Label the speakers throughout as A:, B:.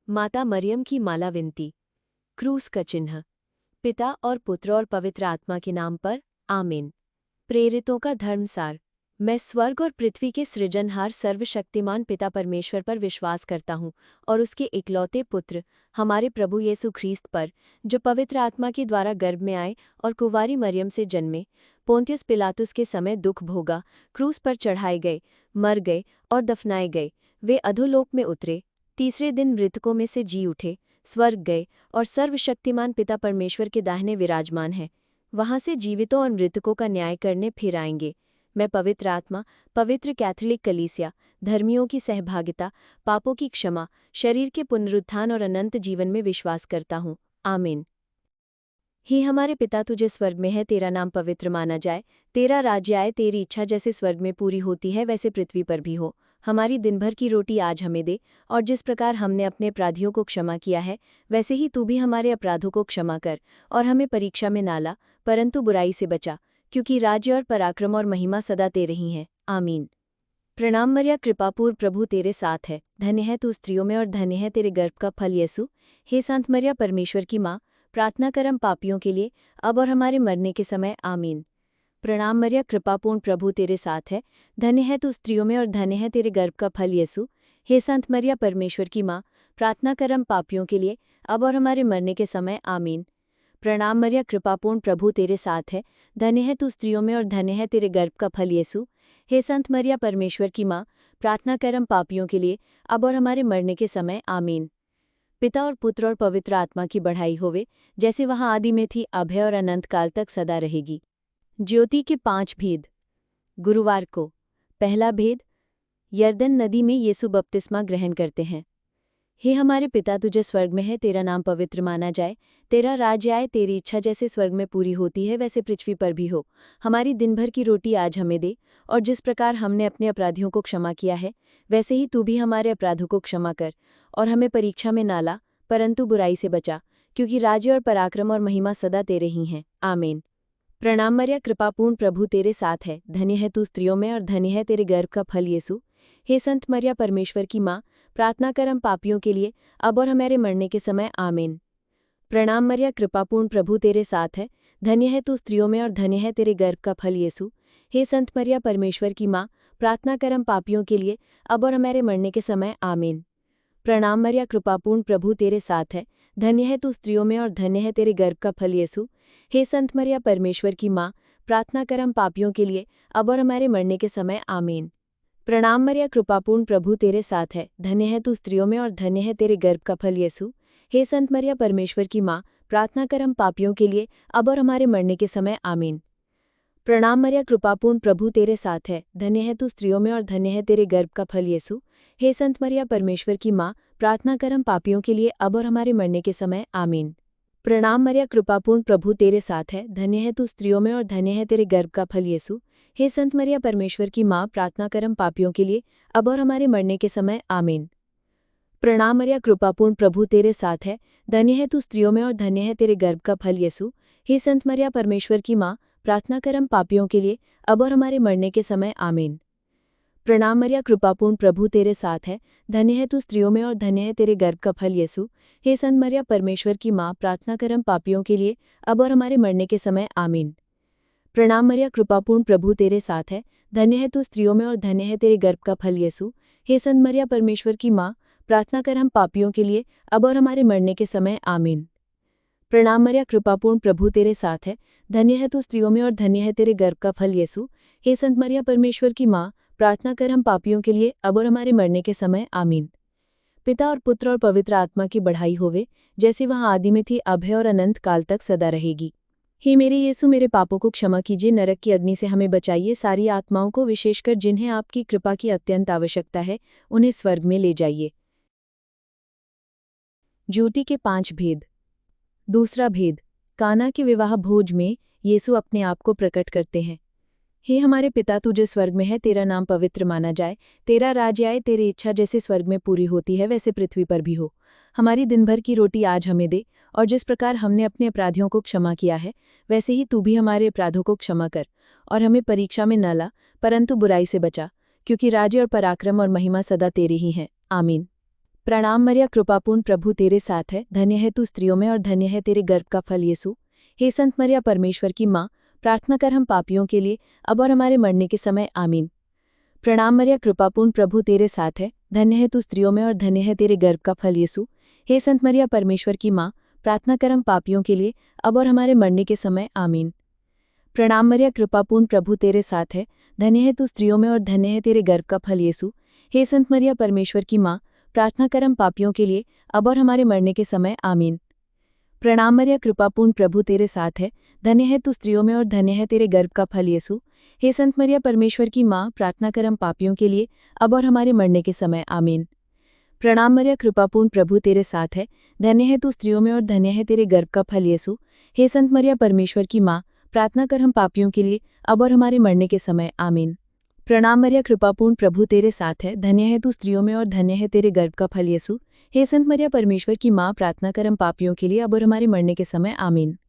A: माता मरियम की माला विनती। क्रूस का चिन्ह। पिता और पुत्र और पवित्र आत्मा के नाम पर, आमीन। प्रेरितों का धर्मसार। मैं स्वर्ग और पृथ्वी के सृजनहार सर्वशक्तिमान पिता परमेश्वर पर विश्वास करता हूँ और उसके इकलौते पुत्र हमारे प्रभु यीशु ख्रीस्त पर, जो पवित्र आत्मा के द्वारा गर्भ में आए और कुंवारी मरियम से जन्मे, पोंतियस पिलातुस के समय दुख भोगा, क्रूस पर चढ़ाए गए, मर गए और दफनाए गए। वे अधोलोक में उतरे, तीसरे दिन मृतकों में से जी उठे, स्वर्ग गए और सर्वशक्तिमान पिता परमेश्वर के दाहिने विराजमान हैं। वहां से जीवितों और मृतकों का न्याय करने फिर आएंगे। मैं पवित्र आत्मा, पवित्र कैथोलिक कलीसिया, धर्मियों की सहभागिता, पापों की क्षमा, शरीर के पुनरुत्थान और अनंत जीवन में विश्वास करता हूँ। आमीन। ही हमारे पिता, तुझे स्वर्ग में है, तेरा नाम पवित्र माना जाए, तेरा राज्य आए, तेरी इच्छा जैसे स्वर्ग में पूरी होती है वैसे पृथ्वी पर भी हो। हमारी दिन भर की रोटी आज हमें दे, और जिस प्रकार हमने अपने अपराधियों को क्षमा किया है वैसे ही तू भी हमारे अपराधों को क्षमा कर, और हमें परीक्षा में ना ला, परंतु बुराई से बचा, क्योंकि राज्य और पराक्रम और महिमा सदा तेरे ही हैं। आमीन। प्रणाम मरिया, कृपापूर्ण प्रभु तेरे साथ है, धन्य है तू स्त्रियों में और धन्य है तेरे गर्भ का फल यीशु। हे संत मरिया, परमेश्वर की माँ, प्रार्थना कर हम पापियों के लिए, अब और हमारे मरने के समय। आमीन। प्रणाम मरिया, कृपापूर्ण प्रभु तेरे साथ है, धन्य है तू स्त्रियों में और धन्य है तेरे गर्भ का फल यीशु। हे संत मरिया, परमेश्वर की माँ, प्रार्थना कर हम पापियों के लिए, अब और हमारे मरने के समय। आमीन। प्रणाम मरिया, कृपापूर्ण प्रभु तेरे साथ है, धन्य है तू स्त्रियों में और धन्य है तेरे गर्भ का फल यीशु। हे संत मरिया, परमेश्वर की माँ, प्रार्थना कर हम पापियों के लिए, अब और हमारे मरने के समय। आमीन। पिता और पुत्र और पवित्र आत्मा की बढ़ाई होवे, जैसे वहाँ आदि में थी, अब है और अनंत काल तक सदा रहेगी। ज्योति के 5 भेद। गुरुवार को पहला भेद, यरदन नदी में यीशु बपतिस्मा ग्रहण करते हैं। हे हमारे पिता, तुझे स्वर्ग में है, तेरा नाम पवित्र माना जाए, तेरा राज्य आए, तेरी इच्छा जैसे स्वर्ग में पूरी होती है वैसे पृथ्वी पर भी हो। हमारी दिन भर की रोटी आज हमें दे, और जिस प्रकार हमने अपने अपराधियों को क्षमा किया है वैसे ही तू भी हमारे अपराधों को क्षमा कर, और हमें परीक्षा में ना ला, परंतु बुराई से बचा, क्योंकि राज्य और पराक्रम और महिमा सदा तेरे ही हैं। आमीन। प्रणाम मरिया, कृपापूर्ण प्रभु तेरे साथ है, धन्य है तू स्त्रियों में और धन्य है तेरे गर्भ का फल यीशु। हे संत मरिया, परमेश्वर की माँ, प्रार्थना कर हम पापियों के लिए, अब और हमारे मरने के समय। आमीन। प्रणाम मरिया, कृपापूर्ण प्रभु तेरे साथ है, धन्य है तू स्त्रियों में और धन्य है तेरे गर्भ का फल यीशु। हे संत मरिया, परमेश्वर की माँ, प्रार्थना कर हम पापियों के लिए, अब और हमारे मरने के समय। आमीन। प्रणाम मरिया, कृपापूर्ण प्रभु तेरे साथ है, धन्य है तू स्त्रियों में और धन्य है तेरे गर्भ का फल यीशु। हे संत मरिया, परमेश्वर की माँ, प्रार्थना कर हम पापियों के लिए, अब और हमारे मरने के समय। आमीन। प्रणाम मरिया, कृपापूर्ण प्रभु तेरे साथ है, धन्य है तू स्त्रियों में और धन्य है तेरे गर्भ का फल यीशु। हे संत मरिया, परमेश्वर की माँ, प्रार्थना कर हम पापियों के लिए, अब और हमारे मरने के समय। आमीन। प्रणाम मरिया, कृपापूर्ण प्रभु तेरे साथ है, धन्य है तू स्त्रियों में और धन्य है तेरे गर्भ का फल यीशु। हे संत मरिया, परमेश्वर की माँ, प्रार्थना कर हम पापियों के लिए, अब और हमारे मरने के समय। आमीन। प्रणाम मरिया, कृपापूर्ण प्रभु तेरे साथ है, धन्य है तू स्त्रियों में और धन्य है तेरे गर्भ का फल यीशु। हे संत मरिया, परमेश्वर की माँ, प्रार्थना कर हम पापियों के लिए, अब और हमारे मरने के समय। आमीन। प्रणाम मरिया, कृपापूर्ण प्रभु तेरे साथ है, धन्य है तू स्त्रियों में और धन्य है तेरे गर्भ का फल यीशु। हे संत मरिया, परमेश्वर की माँ, प्रार्थना कर हम पापियों के लिए, अब और हमारे मरने के समय। आमीन। प्रणाम मरिया, कृपापूर्ण प्रभु तेरे साथ है, धन्य है तू स्त्रियों में और धन्य है तेरे गर्भ का फल यीशु। हे संत मरिया, परमेश्वर की माँ, प्रार्थना कर हम पापियों के लिए, अब और हमारे मरने के समय। आमीन। प्रणाम मरिया, कृपापूर्ण प्रभु तेरे साथ है, धन्य है तू स्त्रियों में और धन्य है तेरे गर्भ का फल यीशु। हे संत मरिया, परमेश्वर की माँ, प्रार्थना कर हम पापियों के लिए, अब और हमारे मरने के समय। आमीन। प्रणाम मरिया, कृपापूर्ण प्रभु तेरे साथ है, धन्य है तू स्त्रियों में और धन्य है तेरे गर्भ का फल यीशु। हे संत मरिया, परमेश्वर की माँ, प्रार्थना कर हम पापियों के लिए, अब और हमारे मरने के समय। आमीन। पिता और पुत्र और पवित्र आत्मा की बढ़ाई होवे, जैसे वहाँ आदि में थी, अब है और अनंत काल तक सदा रहेगी। हे मेरे यीशु, मेरे पापों को क्षमा कीजिए, नरक की अग्नि से हमें बचाइए, सारी आत्माओं को, विशेषकर जिन्हें आपकी कृपा की अत्यंत आवश्यकता है, उन्हें स्वर्ग में ले जाइए। ज्योति के 5 भेद। दूसरा भेद, काना के विवाह भोज में यीशु अपने आप को प्रकट करते हैं। हे हमारे पिता, तुझे स्वर्ग में है, तेरा नाम पवित्र माना जाए, तेरा राज्य आए, तेरी इच्छा जैसे स्वर्ग में पूरी होती है वैसे पृथ्वी पर भी हो। हमारी दिन भर की रोटी आज हमें दे, और जिस प्रकार हमने अपने अपराधियों को क्षमा किया है वैसे ही तू भी हमारे अपराधों को क्षमा कर, और हमें परीक्षा में न ला, परंतु बुराई से बचा, क्योंकि राज्य और पराक्रम और महिमा सदा तेरी ही हैं। आमीन। प्रणाम मरिया, कृपापूर्ण प्रभु तेरे साथ है, धन्य है तू स्त्रियों में और धन्य है तेरे गर्भ का फल यीशु। हे संत मरिया, परमेश्वर की माँ, प्रार्थना कर हम पापियों के लिए, अब और हमारे मरने के समय, आमीन। प्रणाम मरिया, कृपापूर्ण प्रभु तेरे साथ है, धन्य है तू स्त्रियों में और धन्य है तेरे गर्भ का फल यीशु। हे संत मरिया, परमेश्वर की माँ, प्रार्थना कर हम पापियों के लिए, अब और हमारे मरने के समय, आमीन। प्रणाम मरिया, कृपापूर्ण प्रभु तेरे साथ है, धन्य है तू स्त्रियों में और धन्य है तेरे गर्भ का फल यीशु। हे संत मरिया, परमेश्वर की माँ, प्रार्थना कर हम पापियों के लिए, अब और हमारे मरने के समय, आमीन। प्रणाम मरिया, कृपापूर्ण प्रभु तेरे साथ है, धन्य है तू स्त्रियों में और धन्य है तेरे गर्भ का फल यीशु। हे संत मरिया, परमेश्वर की माँ, प्रार्थना कर हम पापियों के लिए, अब और हमारे मरने के समय, आमीन। प्रणाम मरिया, कृपापूर्ण प्रभु तेरे साथ है, धन्य है तू स्त्रियों में और धन्य है तेरे गर्भ का फल यीशु। हे संत मरिया, परमेश्वर की माँ, प्रार्थना कर हम पापियों के लिए, अब और हमारे मरने के समय, आमीन। प्रणाम मरिया, कृपापूर्ण प्रभु तेरे साथ है, धन्य है तू स्त्रियों में और धन्य है तेरे गर्भ का फल यीशु। हे संत मरिया, परमेश्वर की माँ, प्रार्थना कर हम पापियों के लिए, अब और हमारे मरने के समय, आमीन।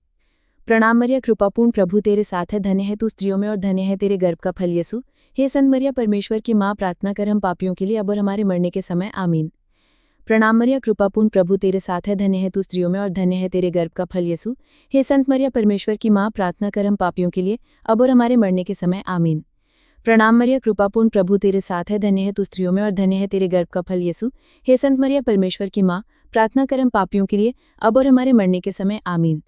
A: प्रणाम मरिया, कृपापूर्ण प्रभु तेरे साथ है, धन्य है तू स्त्रियों में और धन्य है तेरे गर्भ का फल यीशु। हे संत मरिया, परमेश्वर की माँ, प्रार्थना कर हम पापियों के लिए, अब और हमारे मरने के समय, आमीन। प्रणाम मरिया, कृपापूर्ण प्रभु तेरे साथ है, धन्य है तू स्त्रियों में और धन्य है तेरे गर्भ का फल यीशु। हे संत मरिया, परमेश्वर की माँ, प्रार्थना कर हम पापियों के लिए, अब और हमारे मरने के समय, आमीन। प्रणाम मरिया, कृपापूर्ण प्रभु तेरे साथ है, धन्य है तू स्त्रियों में और धन्य है तेरे गर्भ का फल यीशु। हे संत मरिया, परमेश्वर की माँ, प्रार्थना कर हम पापियों के लिए, अब और हमारे मरने के समय, आमीन।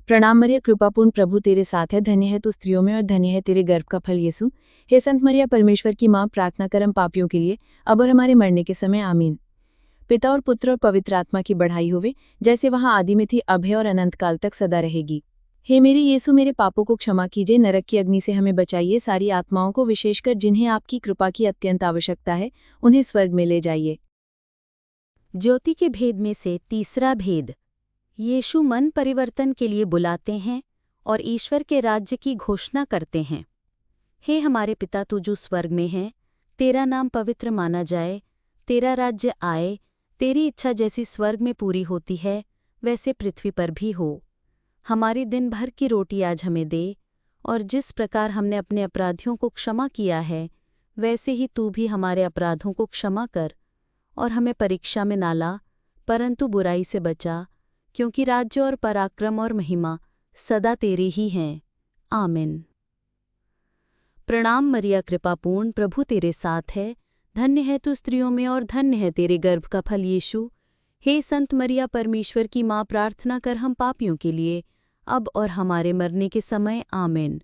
A: प्रणाम मरिया, कृपापूर्ण प्रभु तेरे साथ है, धन्य है तू स्त्रियों में और धन्य है तेरे गर्भ का फल यीशु। हे संत मरिया, परमेश्वर की माँ, प्रार्थना कर हम पापियों के लिए, अब और हमारे मरने के समय, आमीन। पिता और पुत्र और पवित्र आत्मा की बढ़ाई होवे, जैसे वहाँ आदि में थी, अब है और अनंत काल तक सदा रहेगी। हे मेरे यीशु, मेरे पापों को क्षमा कीजिए, नरक की अग्नि से हमें बचाइए, सारी आत्माओं को, विशेषकर जिन्हें आपकी कृपा की अत्यंत आवश्यकता है, उन्हें स्वर्ग में ले जाइए।
B: ज्योति के भेद में से तीसरा भेद। यीशु मन परिवर्तन के लिए बुलाते हैं और ईश्वर के राज्य की घोषणा करते हैं। हे हमारे पिता, तू जो स्वर्ग में है, तेरा नाम पवित्र माना जाए, तेरा राज्य आए, तेरी इच्छा जैसी स्वर्ग में पूरी होती है, वैसे पृथ्वी पर भी हो। हमारी दिन भर की रोटी आज हमें दे, और जिस प्रकार हमने अपने अपराधियों को क्षमा किया है, वैसे ही तू भी हमारे अपराधों को क्षमा कर, और हमें परीक्षा में ना ला, परंतु बुराई से बचा, क्योंकि राज्य और पराक्रम और महिमा सदा तेरी ही हैं, आमीन। प्रणाम मरिया, कृपापूर्ण प्रभु तेरे साथ है, धन्य है तू स्त्रियों में और धन्य है तेरे गर्भ का फल यीशु। हे संत मरिया, परमेश्वर की माँ, प्रार्थना कर हम पापियों के लिए, अब और हमारे मरने के समय, आमीन।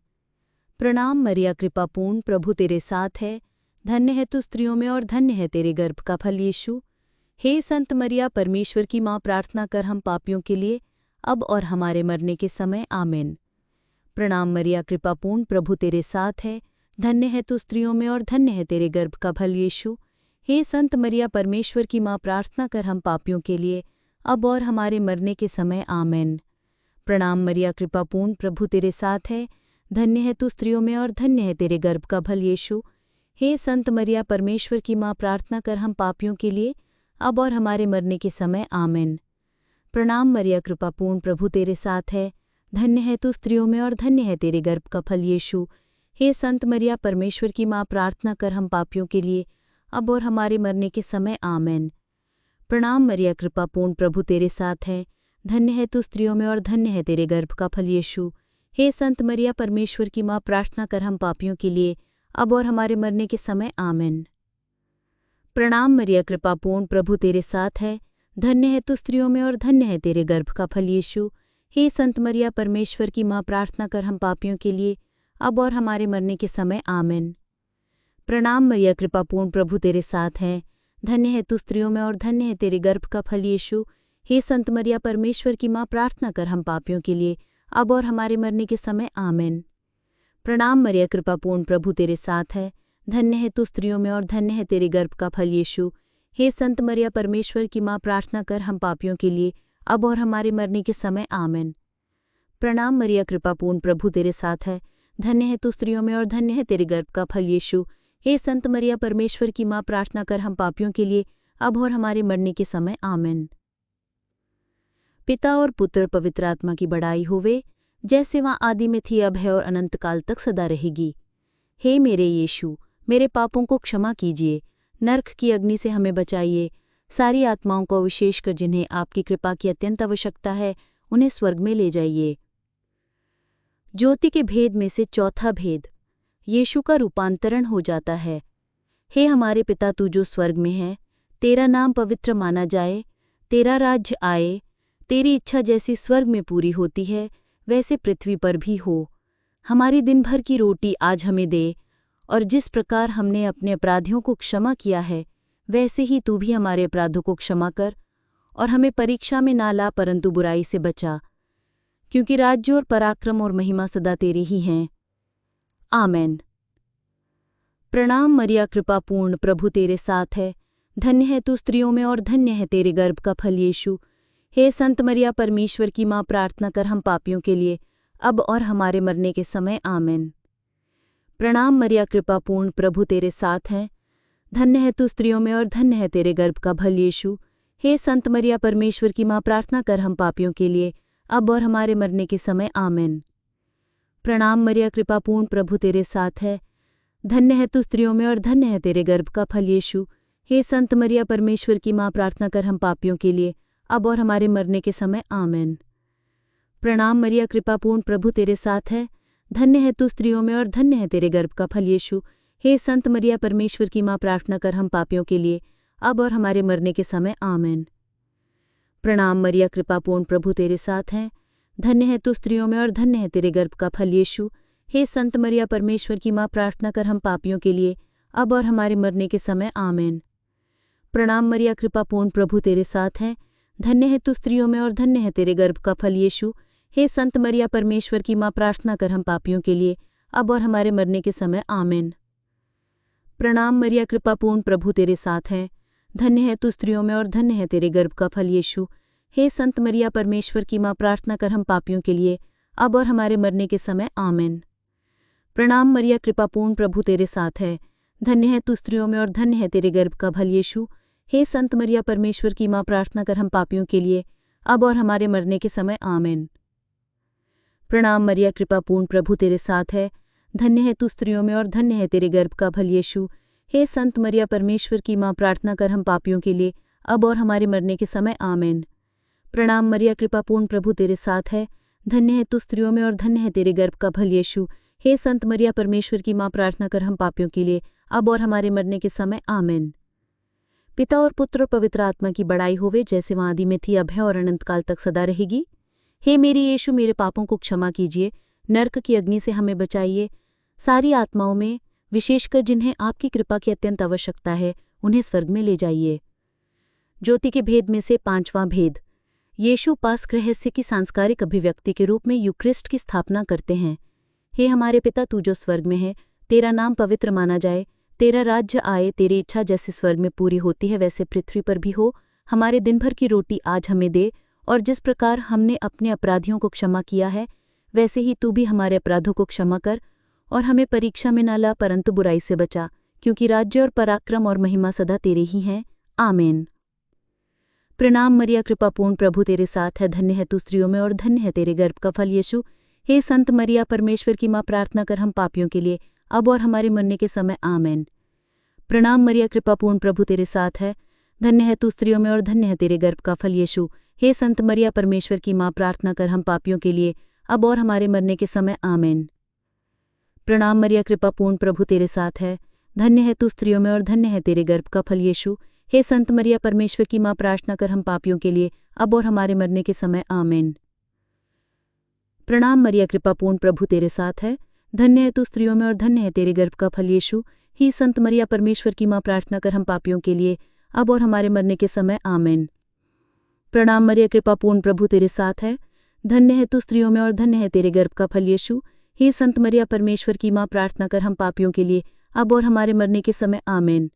B: प्रणाम मरिया, कृपापूर्ण प्रभु तेरे साथ है, धन्य है तू स्त्रियों में और धन्य है तेरे गर्भ का फल यीशु। हे संत मरिया, परमेश्वर की माँ, प्रार्थना कर हम पापियों के लिए, अब और हमारे मरने के समय, आमीन। प्रणाम मरिया, कृपापूर्ण प्रभु तेरे साथ है, धन्य है तू स्त्रियों में और धन्य है तेरे गर्भ का फल यीशु। हे संत मरिया, परमेश्वर की माँ, प्रार्थना कर हम पापियों के लिए, अब और हमारे मरने के समय, आमीन। प्रणाम मरिया, कृपापूर्ण प्रभु तेरे साथ है, धन्य है तू स्त्रियों में और धन्य है तेरे गर्भ का फल यीशु। हे संत मरिया, परमेश्वर की माँ, प्रार्थना कर हम पापियों के लिए, अब और हमारे मरने के समय, आमीन। प्रणाम मरिया, कृपापूर्ण प्रभु तेरे साथ है, धन्य है तू स्त्रियों में और धन्य है तेरे गर्भ का फल यीशु। हे संत मरिया, परमेश्वर की माँ, प्रार्थना कर हम पापियों के लिए, अब और हमारे मरने के समय, आमीन। प्रणाम मरिया, कृपापूर्ण प्रभु तेरे साथ है, धन्य है तू स्त्रियों में और धन्य है तेरे गर्भ का फल यीशु। हे संत मरिया, परमेश्वर की माँ, प्रार्थना कर हम पापियों के लिए, अब और हमारे मरने के समय, आमीन। प्रणाम मरिया, कृपापूर्ण प्रभु तेरे साथ है, धन्य है तू स्त्रियों में और धन्य है तेरे गर्भ का फल यीशु। हे संत मरिया, परमेश्वर की माँ, प्रार्थना कर हम पापियों के लिए, अब और हमारे मरने के समय, आमीन। प्रणाम मरिया, कृपापूर्ण प्रभु तेरे साथ है, धन्य है तू स्त्रियों में और धन्य है तेरे गर्भ का फल यीशु। हे संत मरिया, परमेश्वर की माँ, प्रार्थना कर हम पापियों के लिए, अब और हमारे मरने के समय, आमीन। प्रणाम मरिया, कृपापूर्ण प्रभु तेरे साथ है, धन्य है तू स्त्रियों में और धन्य है तेरे गर्भ का फल यीशु। हे संत मरिया, परमेश्वर की माँ, प्रार्थना कर हम पापियों के लिए, अब और हमारे मरने के समय, आमीन। प्रणाम मरिया, कृपापूर्ण प्रभु तेरे साथ है, धन्य है तू स्त्रियों में और धन्य है तेरे गर्भ का फल यीशु। हे संत मरिया, परमेश्वर की माँ, प्रार्थना कर हम पापियों के लिए, अब और हमारे मरने के समय, आमीन। पिता और पुत्र पवित्र आत्मा की बड़ाई होवे, जैसे वहाँ आदि में थी, अब है और अनंत काल तक सदा रहेगी। हे मेरे यीशु, मेरे पापों को क्षमा कीजिए, नरक की अग्नि से हमें बचाइए, सारी आत्माओं को विशेषकर जिन्हें आपकी कृपा की अत्यंत आवश्यकता है, उन्हें स्वर्ग में ले जाइए। ज्योति के भेद में से चौथा भेद, यीशु का रूपांतरण हो जाता है। हे हमारे पिता, तू जो स्वर्ग में है, तेरा नाम पवित्र माना जाए, तेरा राज्य आए, तेरी इच्छा जैसी स्वर्ग में पूरी होती है वैसे पृथ्वी पर भी हो। हमारी दिन भर की रोटी आज हमें दे, और जिस प्रकार हमने अपने अपराधियों को क्षमा किया है वैसे ही तू भी हमारे अपराधों को क्षमा कर, और हमें परीक्षा में ना ला परंतु बुराई से बचा, क्योंकि राज्य और पराक्रम और महिमा सदा तेरी ही हैं। आमेन। प्रणाम मरिया, कृपा पूर्ण, प्रभु तेरे साथ है। धन्य है तू स्त्रियों में और धन्य है तेरे गर्भ का फल यीशु। हे संत मरिया, परमेश्वर की माँ, प्रार्थना कर हम पापियों के लिए, अब और हमारे मरने के समय। आमेन। प्रणाम मरिया, कृपा पूर्ण, प्रभु तेरे साथ है। धन्य है तू स्त्रियों में और धन्य है तेरे गर्भ का फल यीशु। हे संत मरिया, परमेश्वर की माँ, प्रार्थना कर हम पापियों के लिए, अब और हमारे मरने के समय। आमेन। प्रणाम मरिया, कृपा पूर्ण, प्रभु तेरे साथ है। धन्य है तू स्त्रियों में और धन्य है तेरे गर्भ का फल यीशु। हे संत मरिया, परमेश्वर की माँ, प्रार्थना कर हम पापियों के लिए, अब और हमारे मरने के समय। आमेन। प्रणाम मरिया, कृपा पूर्ण, प्रभु तेरे साथ है। धन्य है तू स्त्रियों में और धन्य है तेरे गर्भ का फल यीशु। हे संत मरिया, परमेश्वर की माँ, प्रार्थना कर हम पापियों के लिए, अब और हमारे मरने के समय। आमेन। प्रणाम मरिया, कृपा पूर्ण, प्रभु तेरे साथ है। धन्य है तू स्त्रियों में और धन्य है तेरे गर्भ का फल यीशु। हे संत मरिया, परमेश्वर की माँ, प्रार्थना कर हम पापियों के लिए, अब और हमारे मरने के समय। आमेन। प्रणाम मरिया, कृपा पूर्ण, प्रभु तेरे साथ है। धन्य है तू स्त्रियों में और धन्य है तेरे गर्भ का फल यीशु। हे संत मरिया, परमेश्वर की माँ, प्रार्थना कर हम पापियों के लिए, अब और हमारे मरने के समय। आमेन। प्रणाम मरिया, कृपा पूर्ण, प्रभु तेरे साथ है। धन्य है तू स्त्रियों में और धन्य है तेरे गर्भ का फल यीशु। हे संत मरिया, परमेश्वर की माँ, प्रार्थना कर हम पापियों के लिए, अब और हमारे मरने के समय। आमेन। प्रणाम मरिया, कृपा पूर्ण, प्रभु तेरे साथ है। धन्य है तू स्त्रियों में और धन्य है तेरे गर्भ का फल यीशु। हे संत मरिया, परमेश्वर की माँ, प्रार्थना कर हम पापियों के लिए, अब और हमारे मरने के समय। आमेन। प्रणाम मरिया, कृपा पूर्ण, प्रभु तेरे साथ है। धन्य है तू स्त्रियों में और धन्य है तेरे गर्भ का फल यीशु। हे संत मरिया, परमेश्वर की माँ, प्रार्थना कर हम पापियों के लिए, अब और हमारे मरने के समय। आमेन। प्रणाम मरिया, कृपा पूर्ण, प्रभु तेरे साथ है। धन्य है तू स्त्रियों में और धन्य है तेरे गर्भ का फल यीशु। हे संत मरिया, परमेश्वर की माँ, प्रार्थना कर हम पापियों के लिए, अब और हमारे मरने के समय। आमेन। पिता और पुत्र और पवित्र आत्मा की बड़ाई होवे, जैसे वहाँ आदि में थी, अब है और अनंत काल तक सदा रहेगी। हे मेरी यीशु, मेरे पापों को क्षमा कीजिए, नरक की अग्नि से हमें बचाइए, सारी आत्माओं में विशेषकर जिन्हें आपकी कृपा की अत्यंत आवश्यकता है, उन्हें स्वर्ग में ले जाइए। ज्योति के भेद में से पांचवां भेद, यीशु पास्क रहस्य की सांस्कारिक अभिव्यक्ति के रूप में यूक्रिस्ट की स्थापना करते हैं। हे हमारे पिता, तू जो स्वर्ग में है, तेरा नाम पवित्र माना जाए, तेरा राज्य आए, तेरी इच्छा जैसे स्वर्ग में पूरी होती है वैसे पृथ्वी पर भी हो। हमारे दिन भर की रोटी आज हमें दे, और जिस प्रकार हमने अपने अपराधियों को क्षमा किया है वैसे ही तू भी हमारे अपराधों को क्षमा कर, और हमें परीक्षा में न ला परंतु बुराई से बचा, क्योंकि राज्य और पराक्रम और महिमा सदा तेरे ही हैं। आमेन। प्रणाम मरिया, कृपा पूर्ण, प्रभु तेरे साथ है। धन्य है तू स्त्रियों में और धन्य है तेरे गर्भ का फल यीशु। हे संत मरिया, परमेश्वर की माँ, प्रार्थना कर हम पापियों के लिए, अब और हमारे मरने के समय। आमेन। प्रणाम मरिया, कृपा पूर्ण, प्रभु तेरे साथ है। धन्य है तू स्त्रियों में और धन्य है तेरे गर्भ का फल यीशु। हे संत मरिया, परमेश्वर की माँ, प्रार्थना कर हम पापियों के लिए, अब और हमारे मरने के समय। आमेन। प्रणाम मरिया, कृपा पूर्ण, प्रभु तेरे साथ है। धन्य है तू स्त्रियों में और धन्य है तेरे गर्भ का फल यीशु। हे संत मरिया, परमेश्वर की माँ, प्रार्थना कर हम पापियों के लिए, अब और हमारे मरने के समय। आमेन। प्रणाम मरिया, कृपा पूर्ण, प्रभु तेरे साथ है। धन्य है तू स्त्रियों में और धन्य है तेरे गर्भ का फल यीशु। हे संत मरिया, परमेश्वर की माँ, प्रार्थना कर हम पापियों के लिए, अब और हमारे मरने के समय। आमेन। प्रणाम मरिया, कृपा पूर्ण, प्रभु तेरे साथ है। धन्य है तू स्त्रियों में और धन्य है तेरे गर्भ का फल यीशु। हे संत मरिया, परमेश्वर की माँ, प्रार्थना कर हम पापियों के लिए, अब और हमारे मरने के समय। आमेन।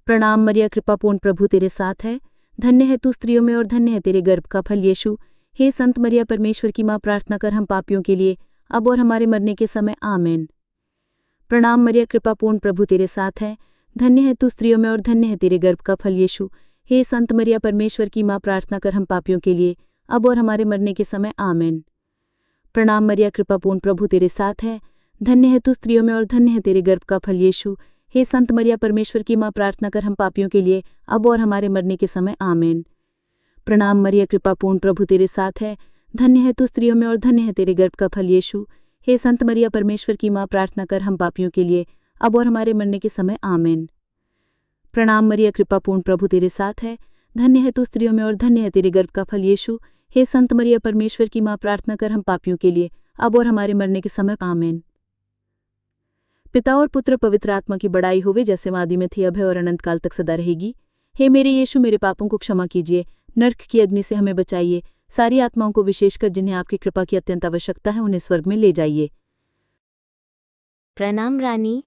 B: प्रणाम मरिया, कृपा पूर्ण, प्रभु तेरे साथ है। धन्य है तू स्त्रियों में और धन्य है तेरे गर्भ का फल यीशु। हे संत मरिया, परमेश्वर की माँ, प्रार्थना कर हम पापियों के लिए, अब और हमारे मरने के समय। आमेन। प्रणाम मरिया, कृपा पूर्ण, प्रभु तेरे साथ है। धन्य है तू स्त्रियों में और धन्य है तेरे गर्भ का फल यीशु। हे संत मरिया, परमेश्वर की माँ, प्रार्थना कर हम पापियों के लिए, अब और हमारे मरने के समय। आमेन। प्रणाम मरिया, कृपा पूर्ण, प्रभु तेरे साथ है। धन्य है तू स्त्रियों में और धन्य है तेरे गर्भ का फल यीशु। हे संत मरिया परमेश्वर की माँ, प्रार्थना कर हम पापियों के लिए अब और हमारे मरने के समय आमीन। प्रणाम मरिया, कृपा पूर्ण, प्रभु तेरे साथ है, धन्य है तू स्त्रियों में और धन्य है तेरे गर्भ का फल यीशु। हे संत मरिया परमेश्वर की माँ, प्रार्थना कर हम पापियों के लिए अब और हमारे मरने के समय आमीन। प्रणाम मरिया, कृपा पूर्ण, प्रभु तेरे साथ है, धन्य है तू स्त्रियों में और धन्य है तेरे गर्भ का फल यीशु। हे संत मरिया परमेश्वर की माँ, प्रार्थना कर हम पापियों के लिए अब और हमारे मरने के समय आमीन। पिता और पुत्र पवित्र आत्मा की बड़ाई होवे, जैसे आदि में थी, अब है और अनंत काल तक सदा रहेगी। हे मेरे यीशु, मेरे पापों को क्षमा कीजिए, नरक की अग्नि से हमें बचाइए, सारी आत्माओं को विशेषकर जिन्हें आपकी कृपा की अत्यंत आवश्यकता है उन्हें स्वर्ग में ले जाइए।
A: प्रणाम रानी,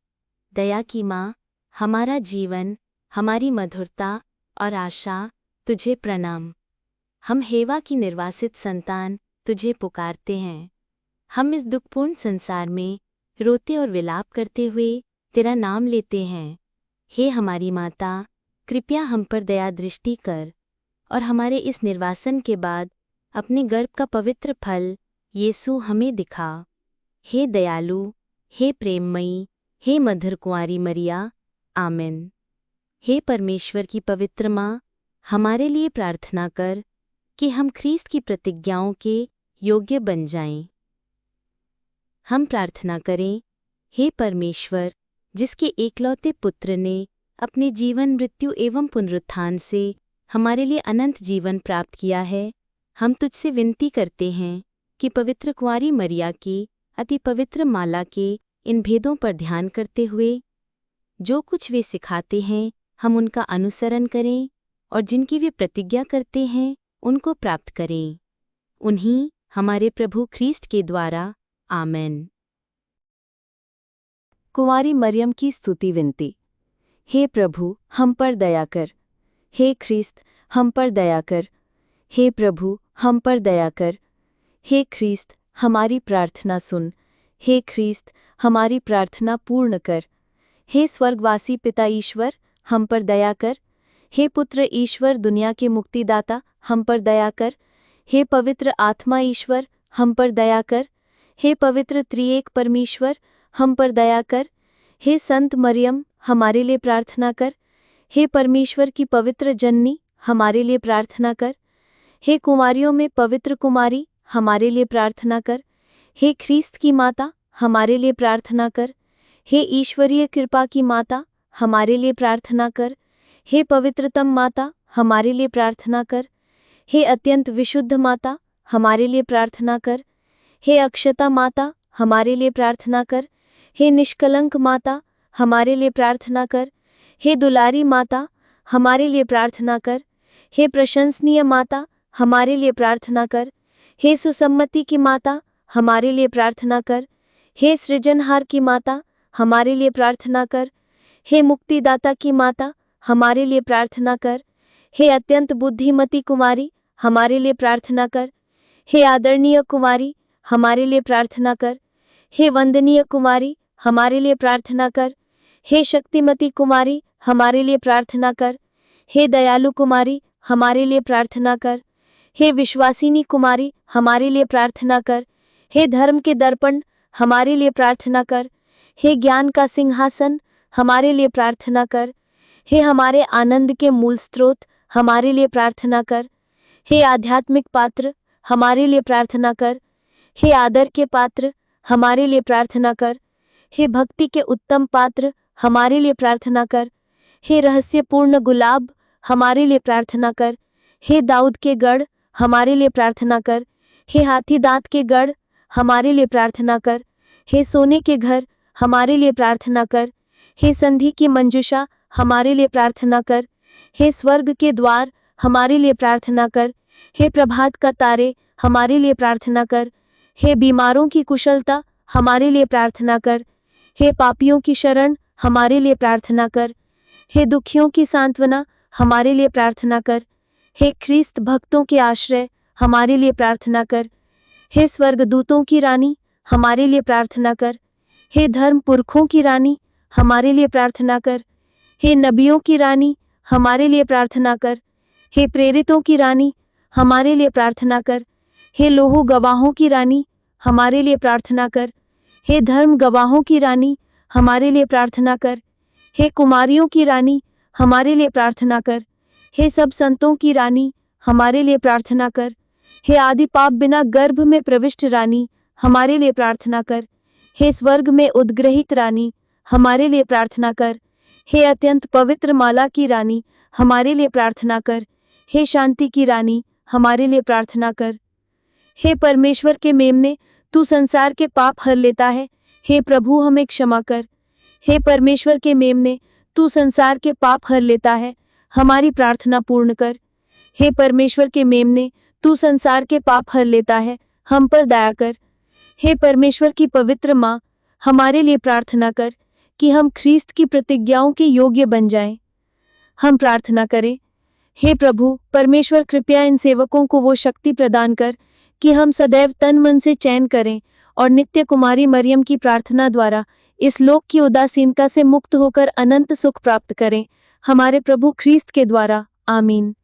A: दया की माँ, हमारा जीवन, हमारी मधुरता और आशा, तुझे प्रणाम। हम हेवा की निर्वासित संतान तुझे पुकारते हैं। हम इस दुखपूर्ण संसार में रोते और विलाप करते हुए तेरा नाम लेते हैं। हे हमारी माता, कृपया हम पर दया दृष्टि कर और हमारे इस निर्वासन के बाद अपने गर्भ का पवित्र फल यीशु हमें दिखा। हे दयालु, हे प्रेममयी, हे मधुर कुंवारी मरिया, आमीन। हे परमेश्वर की पवित्र माँ, हमारे लिए प्रार्थना कर कि हम ख्रीस्त की प्रतिज्ञाओं के योग्य बन जाएं। हम प्रार्थना करें, हे परमेश्वर, जिसके एकलौते पुत्र ने अपने जीवन, मृत्यु एवं पुनरुत्थान से हमारे लिए अनंत जीवन प्राप्त किया है, हम तुझसे विनती करते हैं कि पवित्र कुंवारी मरिया की अति पवित्र माला के इन भेदों पर ध्यान करते हुए जो कुछ वे सिखाते हैं हम उनका अनुसरण करें और जिनकी वे प्रतिज्ञा करते हैं उनको प्राप्त करें। उन्हीं हमारे प्रभु ख्रीस्ट के द्वारा, आमीन। कुंवारी मरियम की स्तुति विनती। हे प्रभु, हम पर दया कर। हे ख्रीस्त, हम पर दया कर। हे प्रभु, हम पर दया कर। हे ख्रीस्त, हमारी प्रार्थना सुन। हे ख्रीस्त, हमारी प्रार्थना पूर्ण कर। हे स्वर्गवासी पिता ईश्वर, हम पर दया कर। हे पुत्र ईश्वर, दुनिया के मुक्तिदाता, हम पर दया कर। हे पवित्र आत्मा ईश्वर, हम पर दया कर। हे पवित्र त्रिएक परमेश्वर, हम पर दया कर। हे संत मरियम, हमारे लिए प्रार्थना कर। हे परमेश्वर की पवित्र जननी, हमारे लिए प्रार्थना कर। हे कुंवारियों में पवित्र कुमारी, हमारे लिए प्रार्थना कर। हे ख्रीस्त की माता, हमारे लिए प्रार्थना कर। हे ईश्वरीय कृपा की माता, हमारे लिए प्रार्थना कर। हे पवित्रतम माता, हमारे लिए प्रार्थना कर। हे अत्यंत विशुद्ध माता, हमारे लिए प्रार्थना कर। हे अक्षता माता, हमारे लिए प्रार्थना कर। हे निष्कलंक माता, हमारे लिए प्रार्थना कर। हे दुलारी माता, हमारे लिए प्रार्थना कर। हे प्रशंसनीय माता, हमारे लिए प्रार्थना कर। हे सुसम्मति की माता, हमारे लिए प्रार्थना कर। हे सृजनहार की माता, हमारे लिए प्रार्थना कर। हे मुक्तिदाता की माता, हमारे लिए प्रार्थना कर। हे अत्यंत बुद्धिमती कुमारी, हमारे लिए प्रार्थना कर। हे आदरणीय कुमारी, हमारे लिए प्रार्थना कर। हे वंदनीय कुमारी, हमारे लिए प्रार्थना कर। हे शक्तिमती कुमारी, हमारे लिए प्रार्थना कर। हे दयालु कुमारी, हमारे लिए प्रार्थना कर। हे विश्वासिनी कुमारी, हमारे लिए प्रार्थना कर। हे धर्म के दर्पण, हमारे लिए प्रार्थना कर। हे ज्ञान का सिंहासन, हमारे लिए प्रार्थना कर। हे हमारे आनंद के मूल स्रोत, हमारे लिए प्रार्थना कर। हे आध्यात्मिक पात्र, हमारे लिए प्रार्थना कर। हे आदर के पात्र, हमारे लिए प्रार्थना कर। हे भक्ति के उत्तम पात्र, हमारे लिए प्रार्थना कर। हे रहस्यपूर्ण गुलाब, हमारे लिए प्रार्थना कर। हे दाऊद के गढ़, हमारे लिए प्रार्थना कर। हे हाथी दांत के गढ़, हमारे लिए प्रार्थना कर। हे सोने के घर, हमारे लिए प्रार्थना कर। हे संधि की मंजूषा, हमारे लिए प्रार्थना कर। हे स्वर्ग के द्वार, हमारे लिए प्रार्थना कर। हे प्रभात का तारे, हमारे लिए प्रार्थना कर। हे बीमारों की कुशलता, हमारे लिए प्रार्थना कर। हे पापियों की शरण, हमारे लिए प्रार्थना कर। हे दुखियों की सांत्वना, हमारे लिए प्रार्थना कर। हे ख्रीस्त भक्तों के आश्रय, हमारे लिए प्रार्थना कर। हे स्वर्गदूतों की रानी, हमारे लिए प्रार्थना कर। हे धर्म पुरखों की रानी, हमारे लिए प्रार्थना कर। हे नबियों की रानी, हमारे लिए प्रार्थना कर। हे प्रेरितों की रानी, हमारे लिए प्रार्थना कर। हे लोहू गवाहों की रानी, हमारे लिए प्रार्थना कर। हे धर्म गवाहों की रानी, हमारे लिए प्रार्थना कर। हे कुमारियों की रानी, हमारे लिए प्रार्थना कर। हे सब संतों की रानी, हमारे लिए प्रार्थना कर। हे आदि पाप बिना गर्भ में प्रविष्ट रानी, हमारे लिए प्रार्थना कर। हे स्वर्ग में उद्ग्रहित रानी, हमारे लिए प्रार्थना कर। हे अत्यंत पवित्र माला की रानी, हमारे लिए प्रार्थना कर। हे शांति की रानी, हमारे लिए प्रार्थना कर। हे परमेश्वर के मेमने, तू संसार के पाप हर लेता है, हे प्रभु हमें क्षमा कर। हे परमेश्वर के मेमने, तू संसार के पाप हर लेता है, हमारी प्रार्थना पूर्ण कर। हे परमेश्वर के मेमने, तू संसार के पाप हर लेता है, हम पर दया कर। हे परमेश्वर की पवित्र माँ, हमारे लिए प्रार्थना कर कि हम ख्रीस्त की प्रतिज्ञाओं के योग्य बन जाएं। हम प्रार्थना करें। हे प्रभु परमेश्वर, कृपया इन सेवकों को वो शक्ति प्रदान कर कि हम सदैव तन मन से चयन करें और नित्य कुमारी मरियम की प्रार्थना द्वारा इस लोक की उदासीनता से मुक्त होकर अनंत सुख प्राप्त करें, हमारे प्रभु ख्रीस्त के द्वारा। आमीन।